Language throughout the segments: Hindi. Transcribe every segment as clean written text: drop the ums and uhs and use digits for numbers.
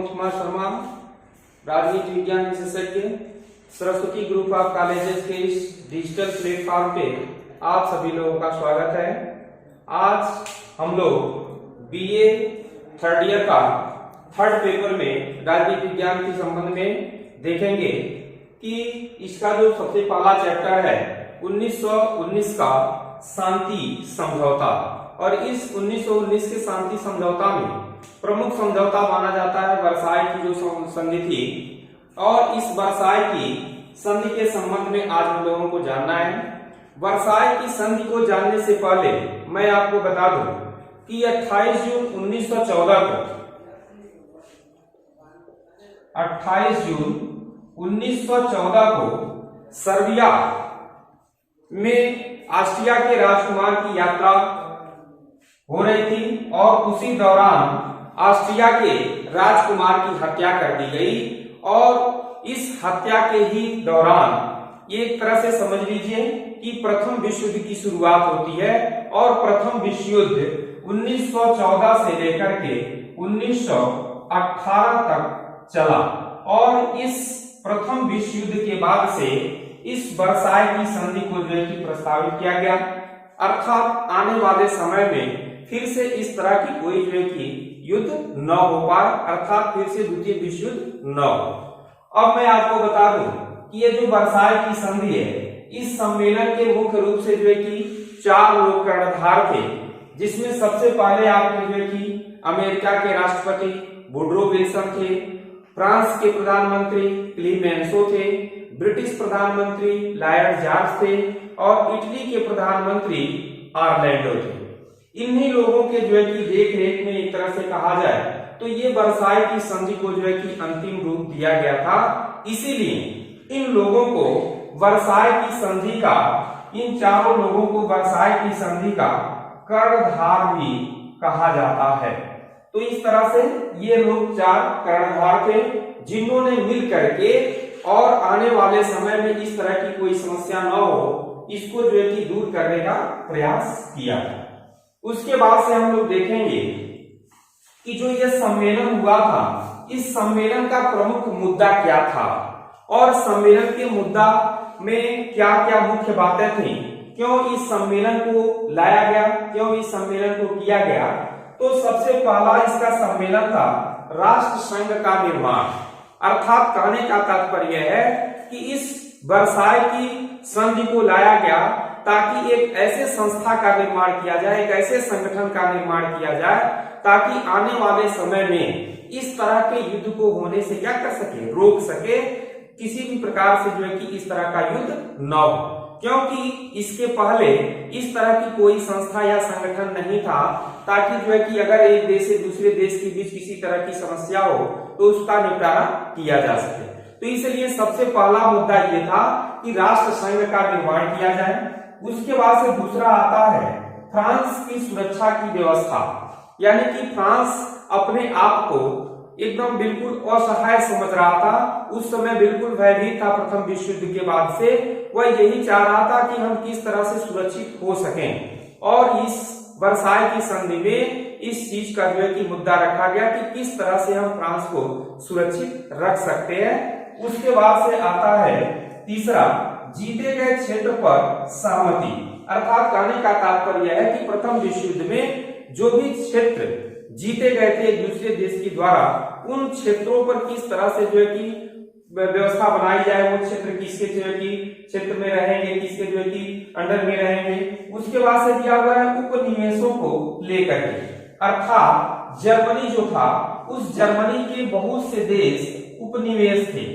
मनोज कुमार शर्मा, राजनीति विज्ञान विशेषज्ञ, सरस्वती ग्रुप ऑफ कॉलेजेस के इस डिजिटल प्लेटफॉर्म पे आप सभी लोगों का स्वागत है। आज हम लोग बीए थर्ड ईयर का थर्ड पेपर में राजनीति विज्ञान के संबंध में देखेंगे कि इसका जो सबसे पहला चैप्टर है 1919 का शांति समझौता, और इस 1919 के शांति समझौता में प्रमुख समझौता माना जाता है वर्साई की जो संधि थी, और इस वर्साई की संधि के संबंध में आज हम लोगों को जानना है। वर्साई की संधि को जानने से पहले मैं आपको बता दूं कि 28 जून 1914 को 28 जून 1914 को सर्बिया में ऑस्ट्रिया के राजकुमार की यात्रा हो रही थी, और उसी दौरान ऑस्ट्रिया के राजकुमार की हत्या कर दी गई। और इस हत्या के ही दौरान एक तरह से समझ लीजिए कि प्रथम विश्व युद्ध की शुरुआत होती है, और प्रथम विश्व युद्ध 1914 से लेकर के 1918 तक चला। और इस प्रथम विश्व युद्ध के बाद से इस वर्साई की संधि को जो है प्रस्तावित किया गया, अर्थात आने वाले समय में फिर से इस तरह की कोई जो है कि युद्ध न हो पाए, अर्थात फिर से द्वितीय विश्व युद्ध न हो। अब मैं आपको बता दूं कि ये जो वर्साई की संधि है, इस सम्मेलन के मुख्य रूप से जो है कि 4 लोग कर्णधार थे, जिसमें सबसे पहले आपके जो है कि अमेरिका के राष्ट्रपति वुडरो विल्सन थे, फ्रांस के प्रधानमंत्री क्लीमेंसो थे, ब्रिटिश प्रधानमंत्री लॉयड जॉर्ज थे, और इटली के प्रधानमंत्री ऑरलैंडो थे। इन्हीं लोगों के जो है कि देख रेख में एक तरह से कहा जाए तो ये वर्साई की संधि को जो है कि अंतिम रूप दिया गया था। इसीलिए इन लोगों को वर्साई की संधि का, इन चारों लोगों को वर्साई की संधि का कर्णधार भी कहा जाता है। तो इस तरह से ये लोग 4 कर्णधार थे, जिन्होंने मिल करके और आने वाले समय में इस तरह की कोई समस्या न हो, इसको जो है कि दूर करने का प्रयास किया। उसके बाद से हम लोग देखेंगे कि जो ये सम्मेलन हुआ था, इस सम्मेलन का प्रमुख मुद्दा क्या था, और सम्मेलन के मुद्दा में क्या क्या मुख्य बातें थी, क्यों इस सम्मेलन को लाया गया, क्यों इस सम्मेलन को किया गया। तो सबसे पहला इसका सम्मेलन था राष्ट्र संघ का निर्माण, अर्थात कहने का तात्पर्य है कि इस वर्साई की संधि को लाया गया ताकि एक ऐसे संस्था का निर्माण किया जाए, एक ऐसे संगठन का निर्माण किया जाए ताकि आने वाले समय में इस तरह के युद्ध को होने से क्या कर सके, रोक सके, किसी भी प्रकार से जो है कि इस तरह का युद्ध न हो। क्योंकि इसके पहले इस तरह की कोई संस्था या संगठन नहीं था, ताकि जो है कि अगर एक देश से दूसरे देश के बीच किसी तरह की समस्या हो तो उसका निपटारा किया जा सके। तो इसलिए सबसे पहला मुद्दा ये था कि राष्ट्र संघ का निर्माण किया जाए। उसके बाद से दूसरा आता है फ्रांस की सुरक्षा की व्यवस्था, यानी कि फ्रांस अपने आप को एकदम बिल्कुल असहाय समझ रहा था, उस समय बिल्कुल भयभीत था प्रथम विश्व युद्ध के बाद से। वह यही चाह रहा था कि हम किस तरह से सुरक्षित हो सकें, और इस वर्साई की संधि में इस चीज का जो है कि मुद्दा रखा गया कि किस तरह से हम फ्रांस को सुरक्षित रख सकते हैं। उसके बाद से आता है तीसरा, जीते गए क्षेत्र पर सहमति, अर्थात कहने का तात्पर्य है कि प्रथम विश्व युद्ध में जो भी क्षेत्र जीते गए थे एक दूसरे देश के द्वारा, उन क्षेत्रों पर किस तरह से जो है कि व्यवस्था बनाई जाए, वो क्षेत्र किसके जो है कि क्षेत्र में रहेंगे, किसके जो है कि अंडर में रहेंगे। उसके बाद से दिया हुआ है उपनिवेशों को लेकर के, अर्थात जर्मनी जो था, उस जर्मनी के बहुत से देश उपनिवेश थे,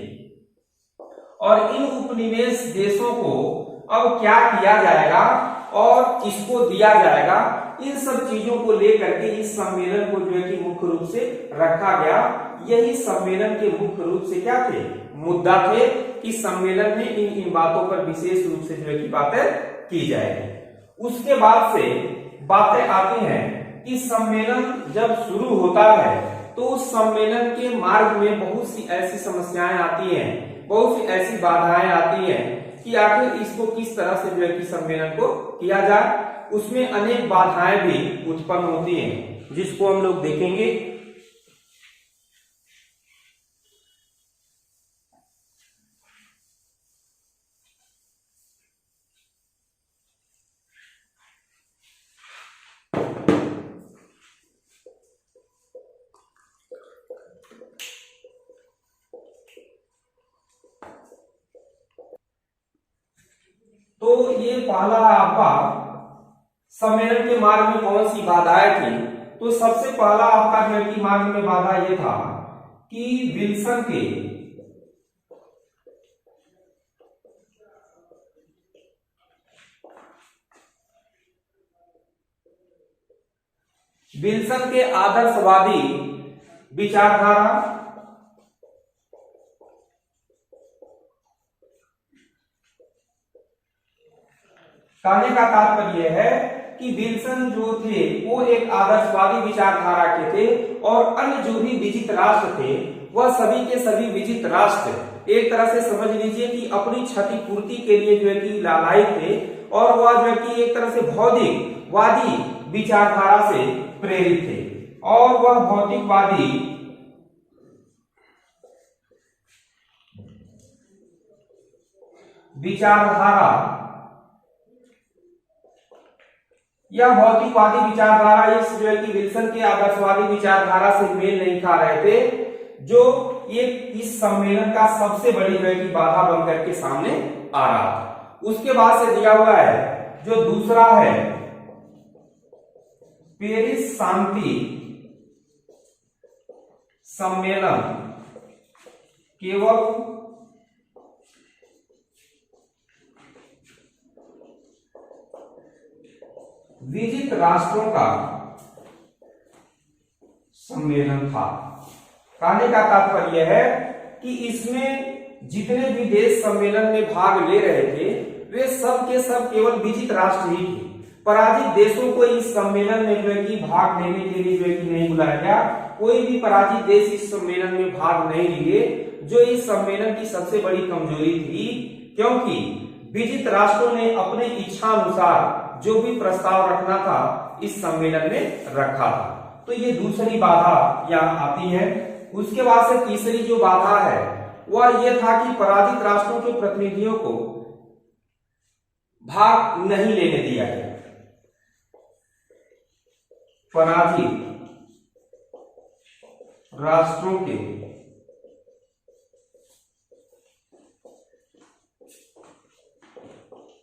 और इन उपनिवेश देशों को अब क्या किया जाएगा और किसको दिया जाएगा, इन सब चीजों को लेकर के इस सम्मेलन को जो है कि मुख्य रूप से रखा गया। यही सम्मेलन के मुख्य रूप से क्या थे, मुद्दा थे कि सम्मेलन में इन बातों पर विशेष रूप से जो है कि बातें की जाएगी। उसके बाद से बातें आती हैं कि सम्मेलन जब शुरू होता है तो उस सम्मेलन के मार्ग में बहुत सी ऐसी समस्याएं आती हैं, बहुत सी ऐसी बाधाएं आती हैं कि आखिर इसको किस तरह से जो है कि सम्मेलन को किया जाए। उसमें अनेक बाधाएं भी उत्पन्न होती हैं, जिसको हम लोग देखेंगे। तो ये पहला आपका सम्मेलन के मार्ग में कौन सी बाधाएं थी? तो सबसे पहला आपका जो है कि मार्ग में बाधा ये था कि विल्सन के आदर्शवादी विचारधारा कहने का तात्पर्य है कि विल्सन जो थे वो एक आदर्शवादी विचारधारा के थे और अन्य जो भी विजित राष्ट्र थे वह सभी के सभी विजित राष्ट्र एक तरह से समझ लीजिए कि अपनी क्षतिपूर्ति के लिए जो है कि लालायित थे और वह जो है कि एक तरह से भौतिकवादी विचारधारा से प्रेरित थे और वह भौतिकवादी विचारधारा यह भौतिकवादी विचारधारा इस जो है कि विल्सन के आदर्शवादी विचारधारा से मेल नहीं खा रहे थे, जो ये इस सम्मेलन का सबसे बड़ी जो है कि बाधा बनकर के सामने आ रहा था। उसके बाद से दिया हुआ है जो दूसरा है पेरिस शांति सम्मेलन केवल विजित राष्ट्रों का सम्मेलन था। कहने का तात्पर्य है कि इसमें जितने भी देश सम्मेलन में भाग ले रहे थे वे सब के सब केवल विजित राष्ट्र ही थे। पराजित देशों को इस सम्मेलन में जो है कि भाग लेने के लिए जो है कि नहीं बुलाया गया। कोई भी पराजित देश इस सम्मेलन में भाग नहीं लिए, जो इस सम्मेलन की सबसे बड़ी कमजोरी थी, क्योंकि विजित राष्ट्रों ने अपने इच्छा अनुसार जो भी प्रस्ताव रखना था इस सम्मेलन में रखा था। तो ये दूसरी बाधा यहाँ आती है। उसके बाद से तीसरी जो बाधा है वह यह था कि पराजित राष्ट्रों के प्रतिनिधियों को भाग नहीं लेने दिया गया। पराजित राष्ट्रों के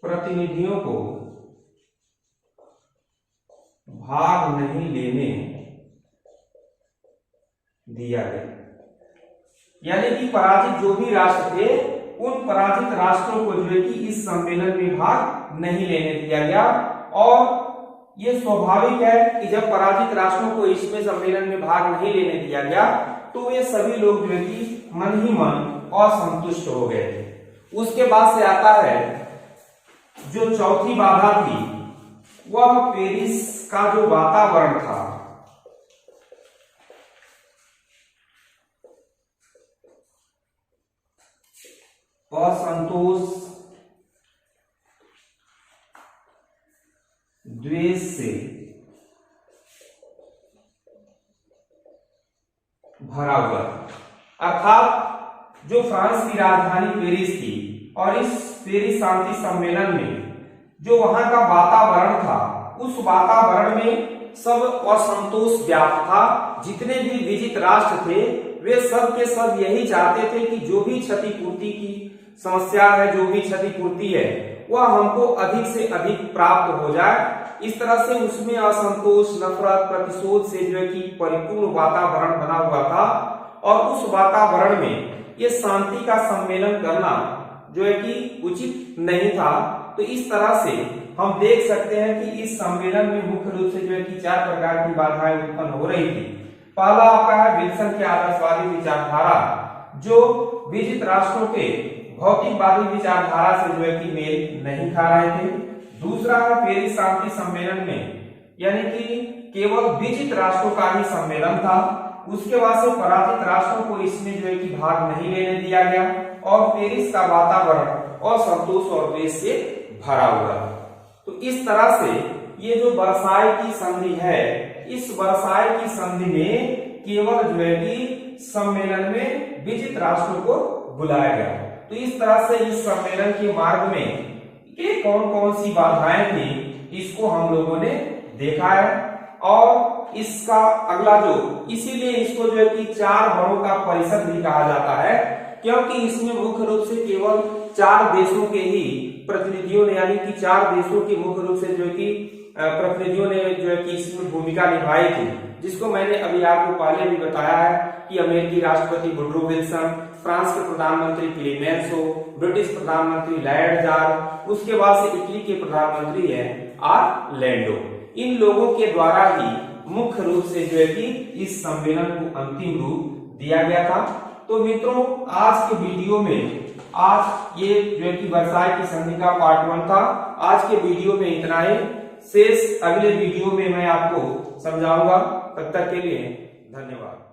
प्रतिनिधियों को भाग नहीं लेने दिया गया। यानी कि पराजित जो भी राष्ट्र थे उन पराजित राष्ट्रों को जो है कि इस सम्मेलन में भाग नहीं लेने दिया गया। और ये स्वाभाविक है कि जब पराजित राष्ट्रों को इसमें सम्मेलन में भाग नहीं लेने दिया गया तो वे सभी लोग जो है कि मन ही मन असंतुष्ट हो गए। उसके बाद से आता है जो चौथी बाधा थी वह पेरिस का जो वातावरण था, असंतोष, द्वेष से भरा हुआ। अर्थात जो फ्रांस की राजधानी पेरिस थी और इस पेरिस शांति सम्मेलन में जो वहां का वातावरण था उस वातावरण में सब असंतोष व्याप्त था। जितने भी विजित राष्ट्र थे वे सब के सब यही चाहते थे कि जो भी क्षतिपूर्ति की समस्या है, जो भी क्षतिपूर्ति है वह हमको अधिक से अधिक प्राप्त हो जाए। इस तरह से उसमें असंतोष, नफरत, प्रतिशोध से जो है कि परिपूर्ण वातावरण बना हुआ था। और उस वातावरण में ये शांति का सम्मेलन करना जो है कि उचित नहीं था। तो इस तरह से हम देख सकते हैं कि इस सम्मेलन में मुख्य रूप से जो है कि 4 प्रकार की बाधाएं उत्पन्न हो रही थी। पहला आपका है विल्सन के आदर्शवादी विचारधारा, जो विजित राष्ट्रों के भौतिकवादी विचारधारा से जो है कि मेल नहीं खा रहे थे। दूसरा है पेरिस शांति सम्मेलन में, यानी कि केवल विजित राष्ट्रों का ही सम्मेलन था। उसके बाद से पराजित राष्ट्रों को इसमें जो है कि भाग नहीं लेने दिया गया और पेरिस का वातावरण असंतोष और द्वेष से भरा हुआ था। तो इस तरह से ये जो वर्साई की संधि है, इस वर्साई की संधि में केवल जो है कि सम्मेलन में विजित राष्ट्रों को बुलाया गया। तो इस तरह से इस सम्मेलन के मार्ग में ये कौन कौन सी बाधाएं थी इसको हम लोगों ने देखा है। और इसका अगला जो, इसीलिए इसको जो है कि 4 बड़ों का परिषद भी कहा जाता है, क्योंकि इसमें मुख्य रूप से केवल 4 देशों के ही प्रतिनिधियों ने, यानी कि 4 देशों के मुख्य रूप से जो है कि प्रतिनिधियों ने जो है कि इसमें भूमिका निभाई थी, जिसको मैंने अभी आपको पहले भी बताया है कि अमेरिकी राष्ट्रपति वुडरो विल्सन, फ्रांस के प्रधानमंत्री क्लेमेंसो, ब्रिटिश प्रधानमंत्री लॉयड जॉर्ज, उसके बाद से इटली के प्रधानमंत्री है ऑरलैंडो। इन लोगों के द्वारा ही मुख्य रूप से जो है कि इस सम्मेलन को अंतिम रूप दिया गया था। तो मित्रों, आज के वीडियो में आज ये जो है कि वर्साई की संधि का पार्ट 1 था। आज के वीडियो में इतना ही, शेष अगले वीडियो में मैं आपको समझाऊंगा। तब तक के लिए धन्यवाद।